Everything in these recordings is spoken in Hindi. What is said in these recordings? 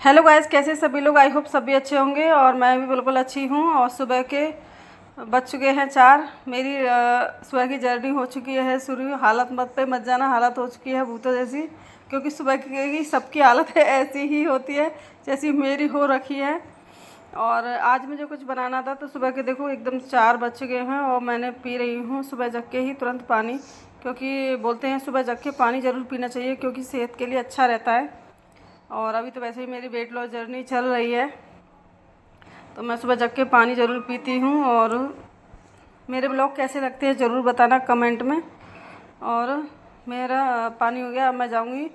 हेलो गाइस, कैसे सभी लोग। आई होप सभी अच्छे होंगे और मैं भी बिल्कुल अच्छी हूँ। और सुबह के बज चुके हैं 4। मेरी सुबह की जर्नी हो चुकी है शुरू। हालत मत पे मत जाना, हालत हो चुकी है भूतों जैसी, क्योंकि सुबह की सबकी हालत है ऐसी ही होती है जैसी मेरी हो रखी है। और आज मुझे कुछ बनाना था तो सुबह के देखो एकदम 4 बज चुके हैं और मैंने पी रही हूँ सुबह जग के ही तुरंत पानी, क्योंकि बोलते हैं सुबह जग के पानी ज़रूर पीना चाहिए क्योंकि सेहत के लिए अच्छा रहता है। और अभी तो वैसे ही मेरी वेट लॉस जर्नी चल रही है तो मैं सुबह जग के पानी ज़रूर पीती हूँ। और मेरे ब्लॉग कैसे लगते हैं ज़रूर बताना कमेंट में। और मेरा पानी हो गया, अब मैं जाऊँगी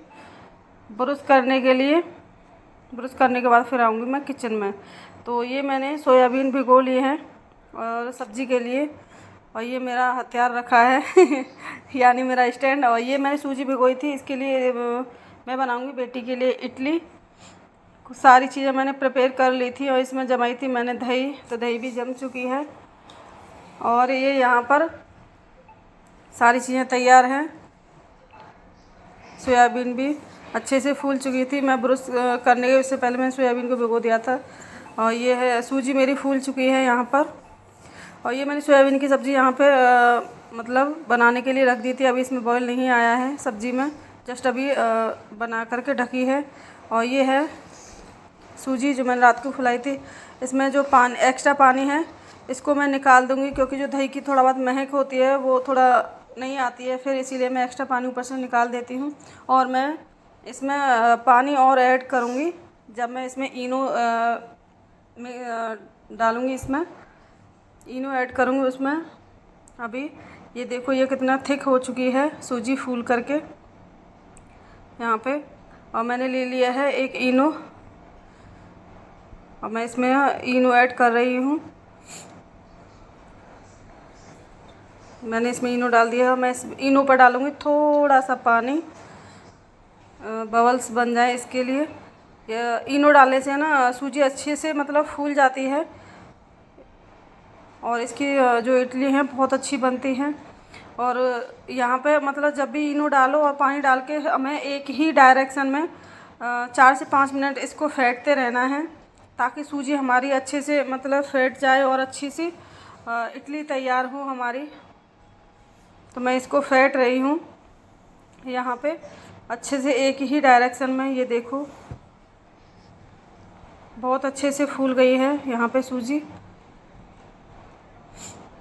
ब्रश करने के लिए। ब्रश करने के बाद फिर आऊँगी मैं किचन में। तो ये मैंने सोयाबीन भिगो लिए हैं और सब्ज़ी के लिए, और ये मेरा हथियार रखा है यानी मेरा स्टैंड। और ये मैंने सूजी भिगोई थी, इसके लिए मैं बनाऊंगी बेटी के लिए इडली। सारी चीज़ें मैंने प्रिपेयर कर ली थी और इसमें जमाई थी मैंने दही, तो दही भी जम चुकी है। और ये यहाँ पर सारी चीज़ें तैयार हैं। सोयाबीन भी अच्छे से फूल चुकी थी, मैं ब्रश करने के उससे पहले मैंने सोयाबीन को भिगो दिया था। और ये है सूजी मेरी फूल चुकी है यहाँ पर। और ये मैंने सोयाबीन की सब्ज़ी यहाँ पे मतलब बनाने के लिए रख दी थी। अभी इसमें बॉयल नहीं आया है सब्ज़ी में, जस्ट अभी बना करके ढकी है। और ये है सूजी जो मैंने रात को फुलाई थी। इसमें जो पानी एक्स्ट्रा पानी है इसको मैं निकाल दूँगी, क्योंकि जो दही की थोड़ा बहुत महक होती है वो थोड़ा नहीं आती है, फिर इसीलिए मैं एक्स्ट्रा पानी ऊपर से निकाल देती हूँ। और मैं इसमें पानी और ऐड करूँगी जब मैं इसमें इनो डालूँगी। इसमें इनो ऐड करूँगी उसमें। अभी ये देखो ये कितना थिक हो चुकी है सूजी फूल करके यहाँ पे। और मैंने ले लिया है एक इनो और मैं इसमें इनो ऐड कर रही हूँ। मैंने इसमें इनो डाल दिया और मैं इस इनो पर डालूँगी थोड़ा सा पानी, बबल्स बन जाए इसके लिए। इनो डालने से ना सूजी अच्छे से मतलब फूल जाती है और इसकी जो इडली है बहुत अच्छी बनती है। और यहाँ पे मतलब जब भी इनो डालो और पानी डाल के हमें एक ही डायरेक्शन में 4 से 5 मिनट इसको फेंटते रहना है, ताकि सूजी हमारी अच्छे से मतलब फेंट जाए और अच्छी सी इडली तैयार हो हमारी। तो मैं इसको फेंट रही हूँ यहाँ पे अच्छे से एक ही डायरेक्शन में। ये देखो बहुत अच्छे से फूल गई है यहाँ पे सूजी।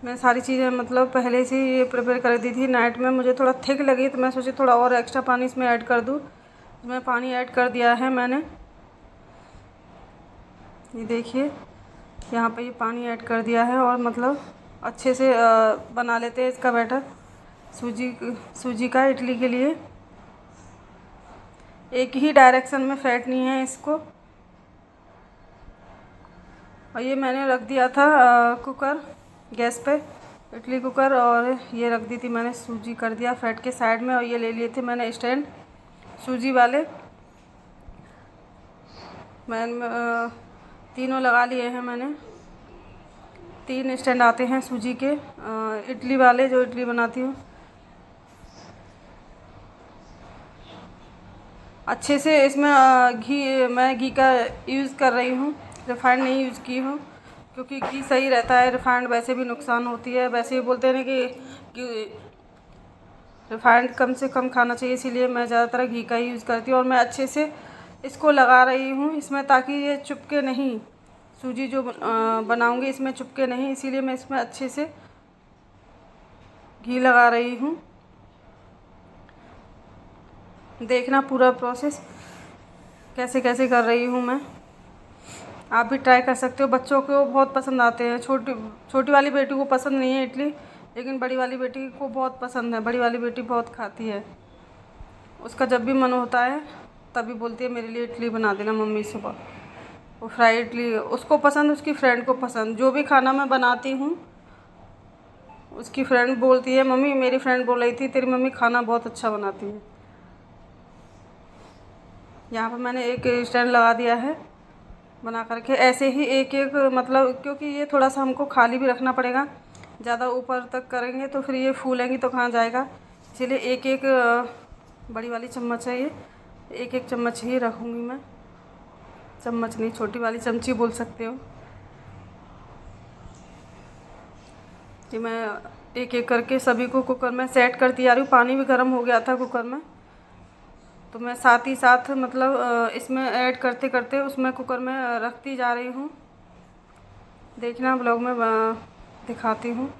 मैं सारी चीज़ें मतलब पहले से ये प्रिपेयर कर दी थी नाइट में। मुझे थोड़ा थिक लगी तो मैं सोची थोड़ा और एक्स्ट्रा पानी इसमें ऐड कर दूँ। इसमें पानी ऐड कर दिया है मैंने। ये देखिए यहाँ पे ये पानी ऐड कर दिया है और मतलब अच्छे से बना लेते हैं इसका बैटर सूजी का इडली के लिए। एक ही डायरेक्शन में फेंटनी है इसको। और ये मैंने रख दिया था कुकर गैस पे, इडली कुकर, और ये रख दी थी मैंने सूजी कर दिया फेंट के साइड में। और ये ले लिए थे मैंने स्टैंड सूजी वाले। मैंने तीनों लगा लिए हैं मैंने। 3 स्टैंड आते हैं सूजी के इडली वाले, जो इडली बनाती हूँ। अच्छे से इसमें मैं घी का यूज़ कर रही हूँ, रिफाइंड नहीं यूज़ की हूँ, क्योंकि घी सही रहता है। रिफाइंड वैसे भी नुकसान होती है, वैसे ही बोलते हैं ना कि रिफाइंड कम से कम खाना चाहिए, इसीलिए मैं ज़्यादातर घी का ही यूज़ करती हूँ। और मैं अच्छे से इसको लगा रही हूँ इसमें, ताकि ये चुपके नहीं, सूजी जो बनाऊँगी इसमें चुपके नहीं, इसीलिए मैं इसमें अच्छे से घी लगा रही हूँ। देखना पूरा प्रोसेस कैसे कैसे कर रही हूँ मैं। आप भी ट्राई कर सकते हो, बच्चों को बहुत पसंद आते हैं। छोटी वाली बेटी को पसंद नहीं है इडली, लेकिन बड़ी वाली बेटी को बहुत पसंद है। बड़ी वाली बेटी बहुत खाती है, उसका जब भी मन होता है तभी बोलती है मेरे लिए इडली बना देना मम्मी सुबह। वो फ्राई इडली उसको पसंद, उसकी फ्रेंड को पसंद। जो भी खाना मैं बनाती हूँ उसकी फ्रेंड बोलती है मम्मी, मेरी फ्रेंड बोल रही थी तेरी मम्मी खाना बहुत अच्छा बनाती है। यहाँ पर मैंने एक स्टैंड लगा दिया है बना करके। ऐसे ही एक एक मतलब, क्योंकि ये थोड़ा सा हमको खाली भी रखना पड़ेगा, ज़्यादा ऊपर तक करेंगे तो फिर ये फूलेंगी तो कहाँ जाएगा। इसीलिए एक एक बड़ी वाली चम्मच है ये, एक एक चम्मच ही रखूँगी मैं चम्मच नहीं, छोटी वाली चमची बोल सकते हो। कि मैं एक एक करके सभी को कुकर में सेट करती आ रही हूँ। पानी भी गर्म हो गया था कुकर में, तो मैं साथ ही साथ मतलब इसमें ऐड करते करते उसमें कुकर में रखती जा रही हूँ। देखना ब्लॉग में दिखाती हूँ।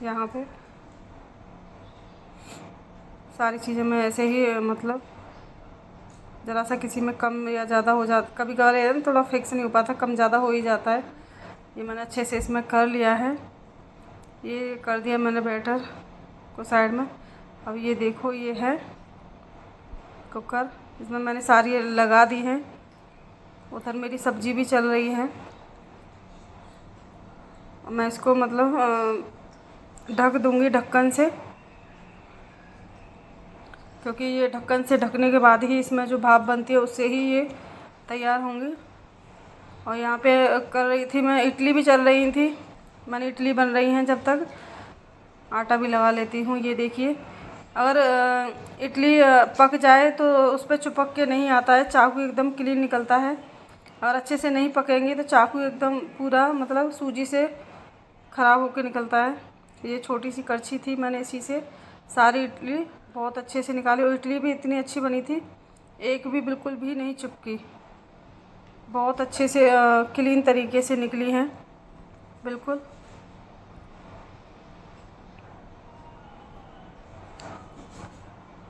यहाँ पे सारी चीज़ें मैं ऐसे ही मतलब ज़रा सा किसी में कम या ज़्यादा हो जाता, कभी कभार थोड़ा फिक्स नहीं हो पाता, कम ज़्यादा हो ही जाता है। ये मैंने अच्छे से इसमें कर लिया है। ये कर दिया मैंने बैटर को साइड में। अब ये देखो, ये है कुकर, इसमें मैंने सारी लगा दी हैं। उधर मेरी सब्ज़ी भी चल रही है। मैं इसको मतलब ढक दूँगी ढक्कन से, क्योंकि ये ढक्कन से ढकने के बाद ही इसमें जो भाप बनती है उससे ही ये तैयार होंगी। और यहाँ पे कर रही थी मैं, इडली भी चल रही थी, मैंने इडली बन रही हैं जब तक, आटा भी लगा लेती हूँ। ये देखिए, अगर इडली पक जाए तो उस पर चिपक के नहीं आता है, चाकू एकदम क्लीन निकलता है। अगर अच्छे से नहीं पकेंगे तो चाकू एकदम पूरा मतलब सूजी से ख़राब होकर निकलता है। ये छोटी सी करछी थी, मैंने इसी से सारी इडली बहुत अच्छे से निकाली। और इडली भी इतनी अच्छी बनी थी, एक भी बिल्कुल भी नहीं चिपकी, बहुत अच्छे से क्लीन तरीके से निकली हैं बिल्कुल।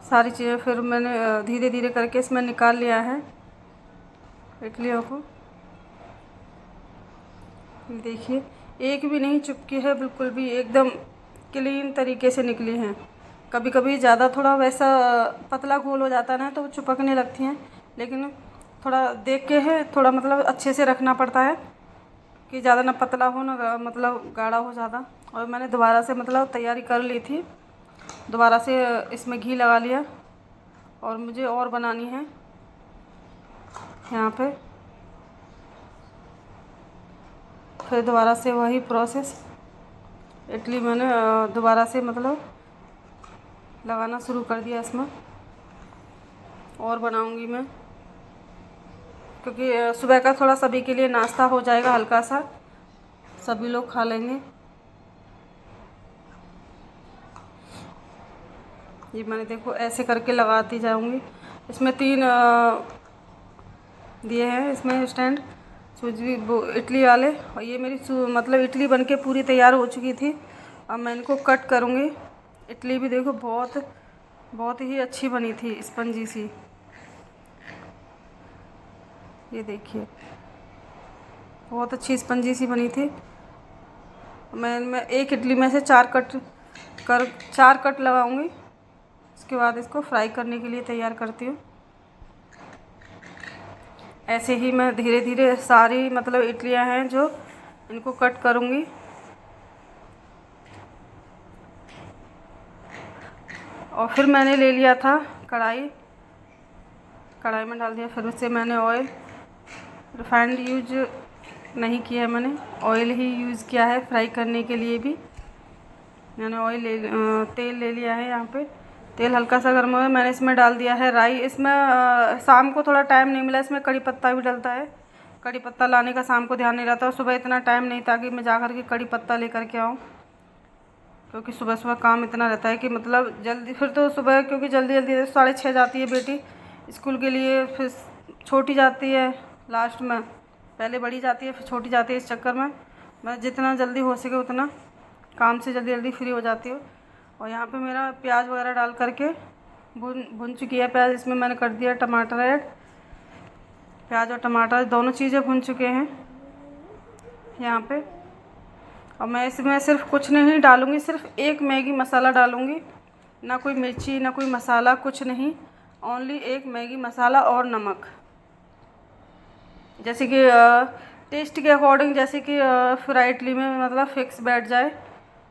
सारी चीज़ें फिर मैंने धीरे धीरे करके इसमें निकाल लिया है इडलियों को। देखिए, एक भी नहीं चिपकी है बिल्कुल भी, एकदम क्लीन तरीके से निकली हैं। कभी कभी ज़्यादा थोड़ा वैसा पतला घोल हो जाता है ना, तो वो चिपकने लगती हैं, लेकिन थोड़ा देख के है, थोड़ा मतलब अच्छे से रखना पड़ता है कि ज़्यादा ना पतला हो ना मतलब गाढ़ा हो ज़्यादा। और मैंने दोबारा से मतलब तैयारी कर ली थी, दोबारा से इसमें घी लगा लिया और मुझे और बनानी है यहाँ पे। फिर दोबारा से वही प्रोसेस, इडली मैंने दोबारा से मतलब लगाना शुरू कर दिया इसमें। और बनाऊंगी मैं, क्योंकि सुबह का थोड़ा सभी के लिए नाश्ता हो जाएगा, हल्का सा सभी लोग खा लेंगे। ये मैंने देखो ऐसे करके लगाती जाऊंगी। इसमें 3 दिए हैं इसमें स्टैंड सूजी इडली वाले। और ये मेरी मतलब इडली बनके पूरी तैयार हो चुकी थी। अब मैं इनको कट करूँगी। इडली भी देखो बहुत ही अच्छी बनी थी, स्पंजी सी। ये देखिए, बहुत अच्छी स्पंजी सी बनी थी। मैं एक इडली में से 4 कट लगाऊंगी। उसके बाद इसको फ्राई करने के लिए तैयार करती हूँ। ऐसे ही मैं धीरे धीरे सारी मतलब इडलियाँ हैं जो इनको कट करूँगी। और फिर मैंने ले लिया था कढ़ाई में डाल दिया। फिर उससे मैंने ऑयल, रिफाइंड यूज नहीं किया है, मैंने ऑयल ही यूज़ किया है फ्राई करने के लिए भी। मैंने तेल ले लिया है। यहाँ पे तेल हल्का सा गर्म हुआ है, मैंने इसमें डाल दिया है राई। इसमें शाम को थोड़ा टाइम नहीं मिला, इसमें कड़ी पत्ता भी डलता है। कड़ी पत्ता लाने का शाम को ध्यान नहीं रहता, और सुबह इतना टाइम नहीं था कि मैं जा कर के कड़ी पत्ता लेकर के आऊँ, क्योंकि सुबह सुबह काम इतना रहता है कि मतलब जल्दी। फिर तो सुबह क्योंकि जल्दी 6:30 जाती है बेटी स्कूल के लिए, फिर छोटी जाती है लास्ट में, पहले बड़ी जाती है फिर छोटी जाती है। इस चक्कर में मैं जितना जल्दी हो सके उतना काम से जल्दी फ्री हो जाती हूँ। और यहाँ पे मेरा प्याज वगैरह डाल करके भुन चुकी है प्याज। इसमें मैंने कर दिया टमाटर ऐड। प्याज और टमाटर दोनों चीज़ें भुन चुके हैं यहाँ पे। और मैं इसमें सिर्फ कुछ नहीं डालूँगी, सिर्फ एक मैगी मसाला डालूँगी, ना कोई मिर्ची ना कोई मसाला, कुछ नहीं, ओनली एक मैगी मसाला और नमक। जैसे कि टेस्ट के अकॉर्डिंग, जैसे कि फ्राई इडली में मतलब फिक्स बैठ जाए,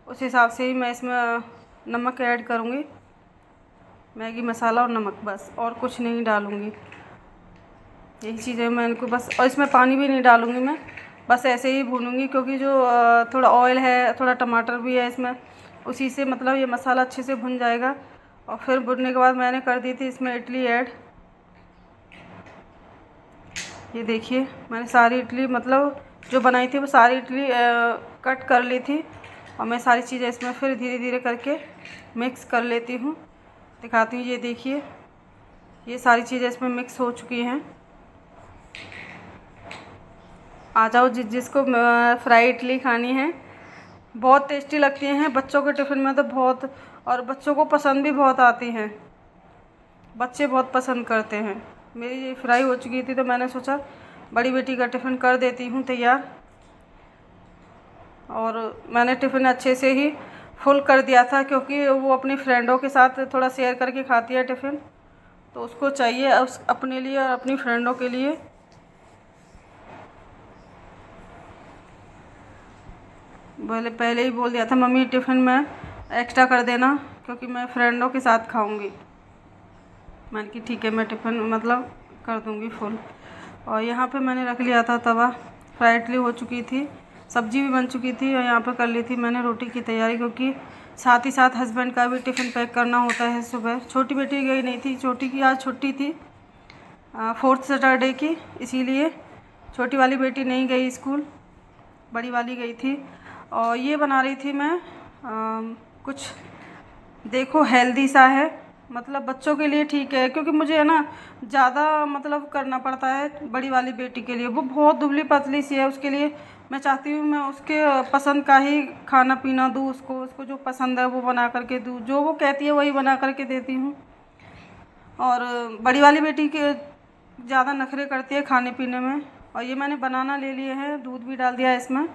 उस हिसाब से ही मैं इसमें नमक ऐड करूँगी। मैगी मसाला और नमक बस, और कुछ नहीं डालूँगी। यही चीज़ें मैं इनको बस, और इसमें पानी भी नहीं डालूँगी मैं, बस ऐसे ही भूनूँगी। क्योंकि जो थोड़ा ऑयल है, थोड़ा टमाटर भी है इसमें, उसी से मतलब ये मसाला अच्छे से भुन जाएगा। और फिर भुनने के बाद मैंने कर दी थी इसमें इडली ऐड। ये देखिए मैंने सारी इडली मतलब जो बनाई थी वो सारी इडली कट कर ली थी और मैं सारी चीज़ें इसमें फिर धीरे धीरे करके मिक्स कर लेती हूँ। दिखाती हूँ, ये देखिए ये सारी चीज़ें इसमें मिक्स हो चुकी हैं। आ जाओ जिसको फ्राई इडली खानी है, बहुत टेस्टी लगती हैं बच्चों के टिफ़िन में तो बहुत, और बच्चों को पसंद भी बहुत आती हैं, बच्चे बहुत पसंद करते हैं। मेरी ये फ्राई हो चुकी थी तो मैंने सोचा बड़ी बेटी का टिफ़िन कर देती हूँ तैयार, और मैंने टिफ़िन अच्छे से ही फुल कर दिया था क्योंकि वो अपनी फ्रेंडों के साथ थोड़ा शेयर करके खाती है टिफ़िन, तो उसको चाहिए उस अपने लिए और अपनी फ्रेंडों के लिए। पहले ही बोल दिया था मम्मी टिफ़िन में एक्स्ट्रा कर देना क्योंकि मैं फ्रेंडों के साथ खाऊंगी। मैंने कि ठीक है मैं टिफ़िन मतलब कर दूंगी फुल। और यहाँ पे मैंने रख लिया था तवा, फ्राई इडली हो चुकी थी, सब्जी भी बन चुकी थी और यहाँ पे कर ली थी मैंने रोटी की तैयारी, क्योंकि साथ ही साथ हस्बैंड का भी टिफ़िन पैक करना होता है सुबह। छोटी बेटी गई नहीं थी, छोटी की आज छुट्टी थी 4th सैटरडे की, इसीलिए छोटी वाली बेटी नहीं गई स्कूल, बड़ी वाली गई थी। और ये बना रही थी मैं कुछ देखो हेल्दी सा है, मतलब बच्चों के लिए ठीक है क्योंकि मुझे है ना ज़्यादा मतलब करना पड़ता है बड़ी वाली बेटी के लिए, वो बहुत दुबली पतली सी है, उसके लिए मैं चाहती हूँ मैं उसके पसंद का ही खाना पीना दूँ उसको जो पसंद है वो बना करके दूँ, जो वो कहती है वही बना करके देती हूँ। और बड़ी वाली बेटी के ज़्यादा नखरे करती है खाने पीने में। और ये मैंने बनाना ले लिए हैं, दूध भी डाल दिया इसमें,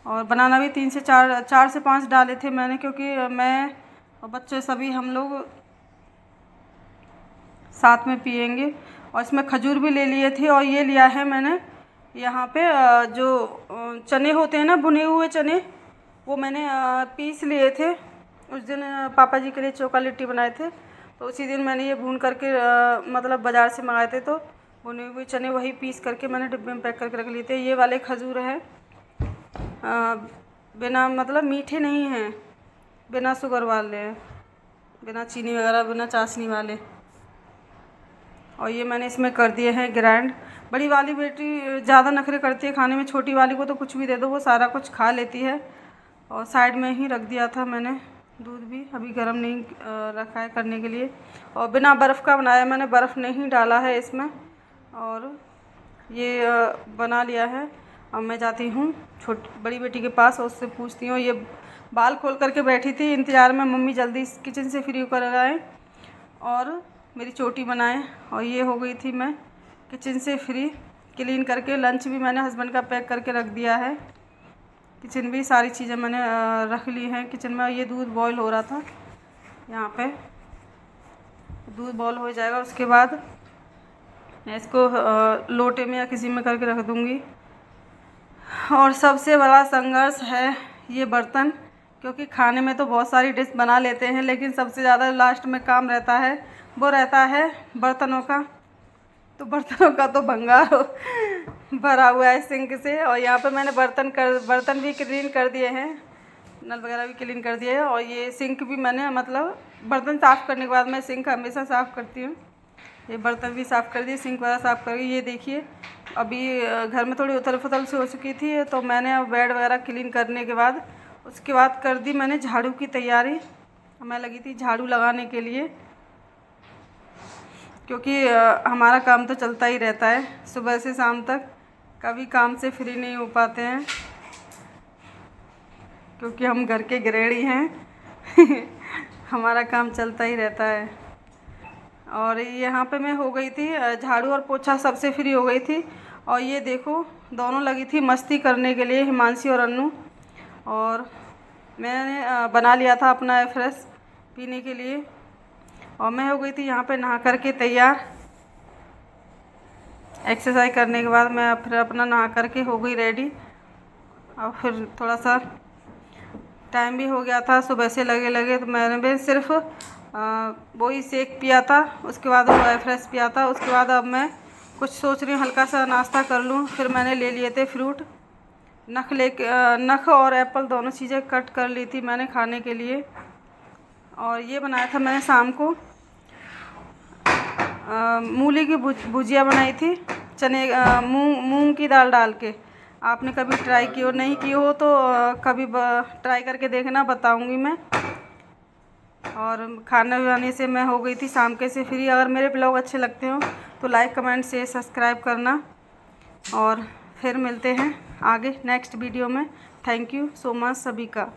और बनाना भी 3 से 4 से 5 डाले थे मैंने, क्योंकि मैं और बच्चे सभी हम लोग साथ में पियेंगे। और इसमें खजूर भी ले लिए थे, और ये लिया है मैंने यहाँ पे जो चने होते हैं ना भुने हुए चने, वो मैंने पीस लिए थे। उस दिन पापा जी के लिए चोखा लिट्टी बनाए थे, तो उसी दिन मैंने ये भून करके मतलब बाज़ार से मंगाए थे, तो भुने हुए चने वही पीस करके मैंने डिब्बे में पैक करके रख लिए थे। ये वाले खजूर हैं बिना मतलब मीठे नहीं हैं, बिना शुगर वाले हैं, बिना चीनी वगैरह, बिना चाशनी वाले। और ये मैंने इसमें कर दिए हैं ग्राइंड। बड़ी वाली बेटी ज़्यादा नखरे करती है खाने में, छोटी वाली को तो कुछ भी दे दो वो सारा कुछ खा लेती है। और साइड में ही रख दिया था मैंने दूध भी, अभी गर्म नहीं रखा है करने के लिए। और बिना बर्फ़ का बनाया मैंने, बर्फ़ नहीं डाला है इसमें। और ये बना लिया है। अब मैं जाती हूँ बड़ी बेटी के पास और उससे पूछती हूँ, ये बाल खोल करके बैठी थी इंतज़ार में मम्मी जल्दी किचन से फ्री होकर आए और मेरी चोटी बनाए। और ये हो गई थी मैं किचन से फ्री, क्लीन करके। लंच भी मैंने हस्बैंड का पैक करके रख दिया है, किचन भी सारी चीज़ें मैंने रख ली हैं किचन में। ये दूध बॉईल हो रहा था, यहाँ पे दूध बॉईल हो जाएगा उसके बाद मैं इसको लोटे में या किसी में करके रख दूँगी। और सबसे बड़ा संघर्ष है ये बर्तन, क्योंकि खाने में तो बहुत सारी डिश बना लेते हैं लेकिन सबसे ज़्यादा लास्ट में काम रहता है वो रहता है बर्तनों का। तो बर्तनों का तो भंगार भरा हुआ है सिंक से। और यहाँ पे मैंने बर्तन भी क्लीन कर दिए हैं, नल वगैरह भी क्लीन कर दिए हैं। और ये सिंक भी मैंने मतलब बर्तन साफ़ करने के बाद मैं सिंक हमेशा साफ़ करती हूँ। ये बर्तन भी साफ़ कर दिए, सिंक वगैरह साफ़ कर। ये देखिए अभी घर में थोड़ी उथल पुथल सी हो चुकी थी, तो मैंने बेड वगैरह क्लीन करने के बाद उसके बाद कर दी मैंने झाड़ू की तैयारी। मैं लगी थी झाड़ू लगाने के लिए, क्योंकि हमारा काम तो चलता ही रहता है सुबह से शाम तक, कभी काम से फ्री नहीं हो पाते हैं क्योंकि हम घर के गृहिणी हैं हमारा काम चलता ही रहता है। और यहाँ पे मैं हो गई थी झाड़ू और पोछा सबसे फ्री हो गई थी। और ये देखो दोनों लगी थी मस्ती करने के लिए, हिमांशी और अन्नू। और मैंने बना लिया था अपना फ्रेश पीने के लिए, और मैं हो गई थी यहाँ पे नहा करके तैयार। एक्सरसाइज करने के बाद मैं फिर अपना नहा करके हो गई रेडी। और फिर थोड़ा सा टाइम भी हो गया था सुबह से लगे तो मैंने भी सिर्फ वही शेक पिया था, उसके बाद वो फ्रेश पिया था। उसके बाद अब मैं कुछ सोच रही हूँ हल्का सा नाश्ता कर लूँ। फिर मैंने ले लिए थे फ्रूट, नख और एप्पल दोनों चीज़ें कट कर ली थी मैंने खाने के लिए। और ये बनाया था मैंने शाम को मूली की भुजिया बनाई थी मूंग की दाल डाल के। आपने कभी ट्राई की हो, नहीं की हो तो कभी ट्राई करके देखना, बताऊंगी मैं। और खाना बनाने से मैं हो गई थी शाम के से फ्री। अगर मेरे ब्लॉग अच्छे लगते हो तो लाइक कमेंट शेयर सब्सक्राइब करना, और फिर मिलते हैं आगे नेक्स्ट वीडियो में। थैंक यू सो मच सभी का।